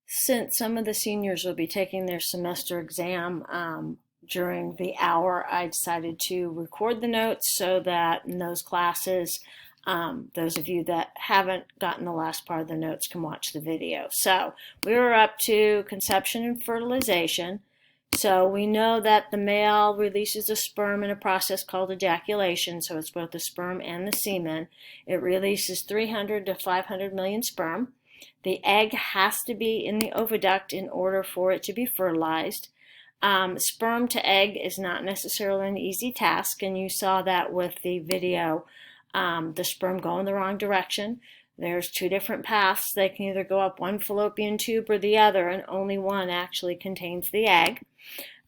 Since some of the seniors will be taking their semester exam during the hour, I decided to record the notes so that in those classes, those of you that haven't gotten the last part of the notes can watch the video. So we were up to conception and fertilization. So we know that the male releases a sperm in a process called ejaculation. So it's both the sperm and the semen. It releases 300 to 500 million sperm. The egg has to be in the oviduct in order for it to be fertilized. Sperm to egg is not necessarily an easy task, and you saw that with the video. The sperm go in the wrong direction. There's two different paths. They can either go up one fallopian tube or the other, and only one actually contains the egg.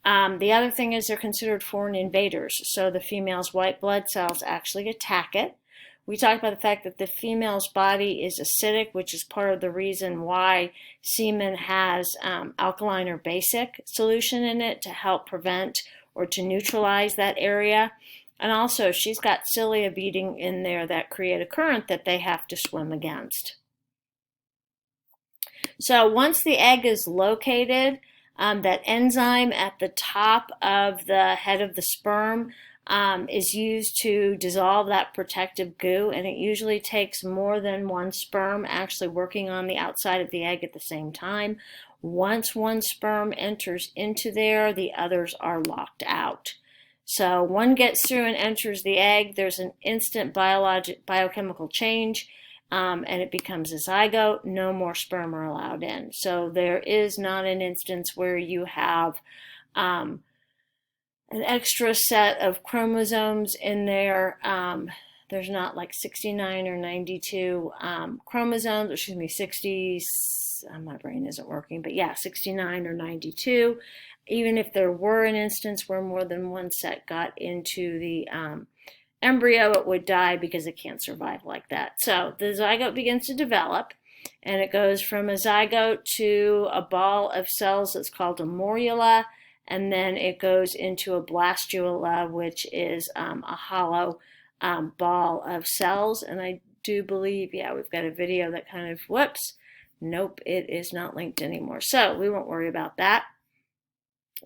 The other thing is they're considered foreign invaders, so the female's white blood cells actually attack it. We talked about the fact that the female's body is acidic, which is part of the reason why semen has alkaline or basic solution in it to help prevent or to neutralize that area. And also, she's got cilia beading in there that create a current that they have to swim against. So once the egg is located, that enzyme at the top of the head of the sperm is used to dissolve that protective goo, and it usually takes more than one sperm actually working on the outside of the egg at the same time. Once one sperm enters into there, the others are locked out. So one gets through and enters the egg, there's an instant biochemical change, and it becomes a zygote. No more sperm are allowed in. So there is not an instance where you have an extra set of chromosomes in there. There's not like 69 or 92 chromosomes, excuse me, 60, my brain isn't working, but yeah, 69 or 92. Even if there were an instance where more than one set got into the embryo, it would die because it can't survive like that. So the zygote begins to develop, and it goes from a zygote to a ball of cells that's called a morula, and then it goes into a blastula, which is a hollow ball of cells. And I do believe, yeah, we've got a video that kind of, whoops, nope, it is not linked anymore. So we won't worry about that.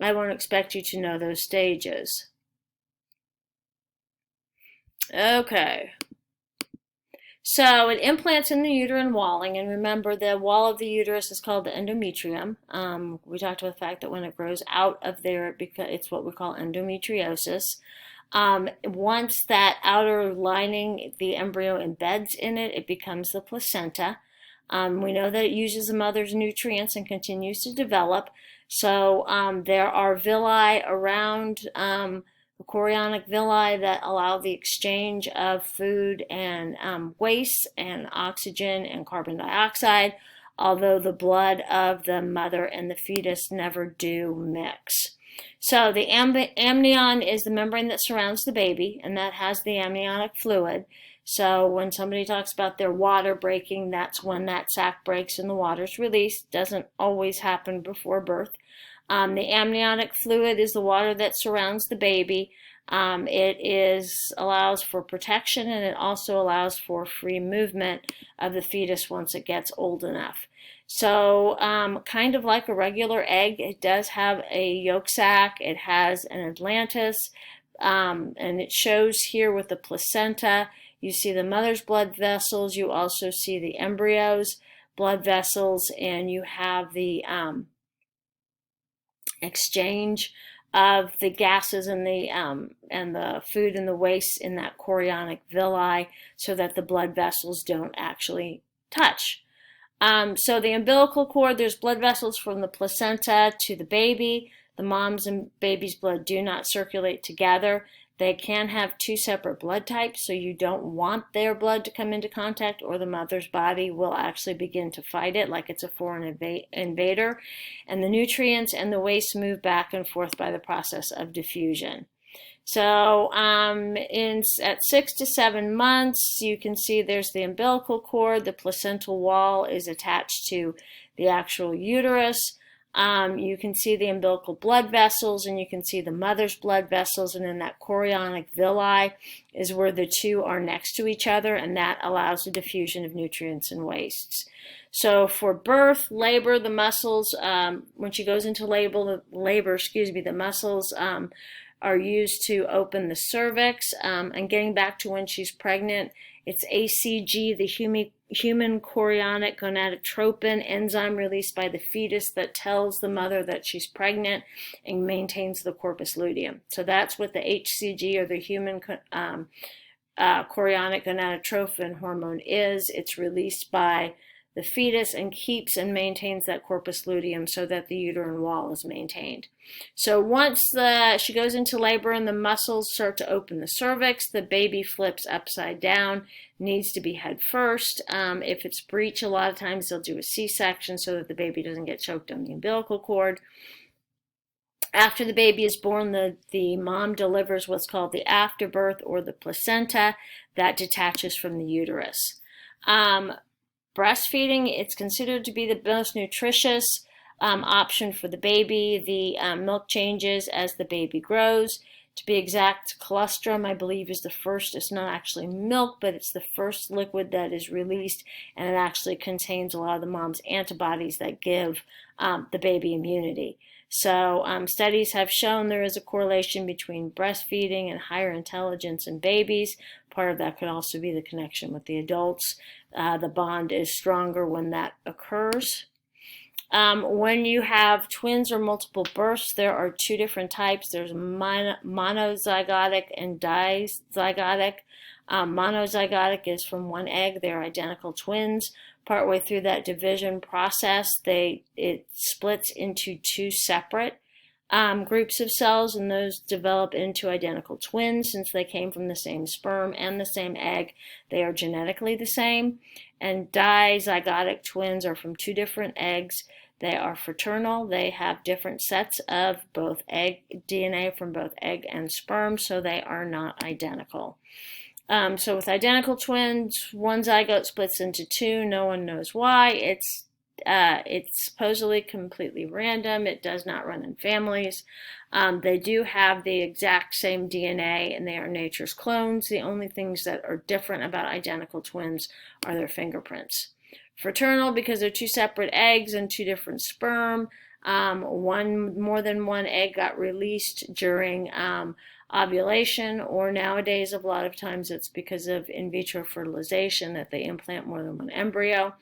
I won't expect you to know those stages. Okay. So it implants in the uterine walling, and remember the wall of the uterus is called the endometrium. We talked about the fact that when it grows out of there, it's what we call endometriosis. Once that outer lining, the embryo embeds in it, it becomes the placenta. We know that it uses the mother's nutrients and continues to develop. So there are villi around the chorionic villi that allow the exchange of food and waste and oxygen and carbon dioxide, although the blood of the mother and the fetus never do mix. So the amnion is the membrane that surrounds the baby, and that has the amniotic fluid. So when somebody talks about their water breaking, that's when that sac breaks and the water's released. Doesn't always happen before birth. The amniotic fluid is the water that surrounds the baby. It allows for protection, and it also allows for free movement of the fetus once it gets old enough. So kind of like a regular egg, it does have a yolk sac. It has an atlantis, and it shows here with the placenta. You see the mother's blood vessels. You also see the embryo's blood vessels, and you have the exchange of the gases and the food and the waste in that chorionic villi, so that the blood vessels don't actually touch. So the umbilical cord, there's blood vessels from the placenta to the baby. The mom's and baby's blood do not circulate together. They can have two separate blood types, so you don't want their blood to come into contact, or the mother's body will actually begin to fight it like it's a foreign invader. And the nutrients and the waste move back and forth by the process of diffusion. So at 6 to 7 months, you can see there's the umbilical cord. The placental wall is attached to the actual uterus. You can see the umbilical blood vessels, and you can see the mother's blood vessels, and then that chorionic villi is where the two are next to each other, and that allows the diffusion of nutrients and wastes. So for birth, labor, the muscles, when she goes into labor, the muscles are used to open the cervix. And getting back to when she's pregnant, it's ACG, the human chorionic gonadotropin enzyme released by the fetus that tells the mother that she's pregnant and maintains the corpus luteum. So that's what the HCG, or the human chorionic gonadotropin hormone, is. It's released by the fetus and keeps and maintains that corpus luteum so that the uterine wall is maintained. So once she goes into labor and the muscles start to open the cervix, the baby flips upside down, needs to be head first. If it's breech, a lot of times they'll do a C-section so that the baby doesn't get choked on the umbilical cord. After the baby is born, the mom delivers what's called the afterbirth, or the placenta, that detaches from the uterus. Breastfeeding, it's considered to be the most nutritious option for the baby. The milk changes as the baby grows. To be exact, colostrum, I believe, is the first. It's not actually milk, but it's the first liquid that is released, and it actually contains a lot of the mom's antibodies that give the baby immunity. So studies have shown there is a correlation between breastfeeding and higher intelligence in babies. Part of that could also be the connection with the adults. The bond is stronger when that occurs. When you have twins or multiple births, there are two different types. There's monozygotic and dizygotic. Monozygotic is from one egg. They're identical twins. Partway through that division process, it splits into two separate groups of cells, and those develop into identical twins. Since they came from the same sperm and the same egg, they are genetically the same. And dizygotic twins are from two different eggs. They are fraternal. They have different sets of both egg DNA from both egg and sperm, so they are not identical. So with identical twins, one zygote splits into two. No one knows why. It's supposedly completely random. It does not run in families. They do have the exact same DNA, and they are nature's clones. The only things that are different about identical twins are their fingerprints. Fraternal, because they're two separate eggs and two different sperm. More than one egg got released during ovulation, or nowadays a lot of times it's because of in vitro fertilization that they implant more than one embryo.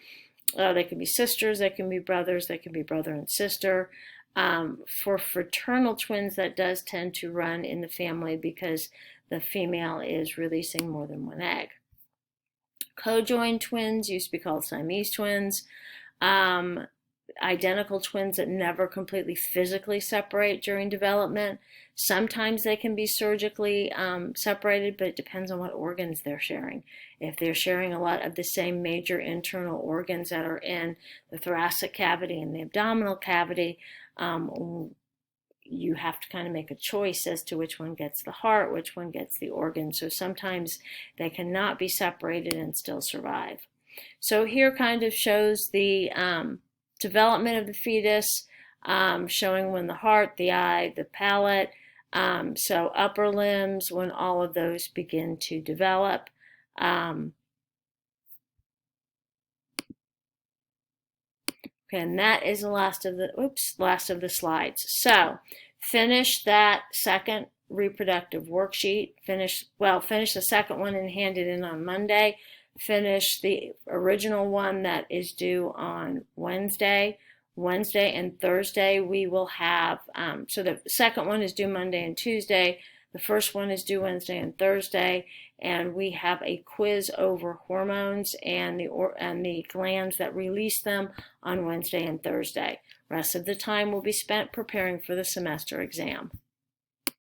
They can be sisters, they can be brothers, they can be brother and sister. For fraternal twins, that does tend to run in the family because the female is releasing more than one egg. Cojoined twins used to be called Siamese twins. Identical twins that never completely physically separate during development. Sometimes they can be surgically separated, but it depends on what organs they're sharing. If they're sharing a lot of the same major internal organs that are in the thoracic cavity and the abdominal cavity, you have to kind of make a choice as to which one gets the heart, which one gets the organ. So sometimes they cannot be separated and still survive. So here kind of shows the development of the fetus, showing when the heart, the eye, the palate, so upper limbs, when all of those begin to develop. Okay, and that is the last of the slides. So finish that second reproductive worksheet. Finish the second one and hand it in on Monday. Finish the original one that is due on Wednesday. Wednesday and Thursday we will have, so the second one is due Monday and Tuesday. The first one is due Wednesday and Thursday, and we have a quiz over hormones and the glands that release them on Wednesday and Thursday. Rest of the time will be spent preparing for the semester exam.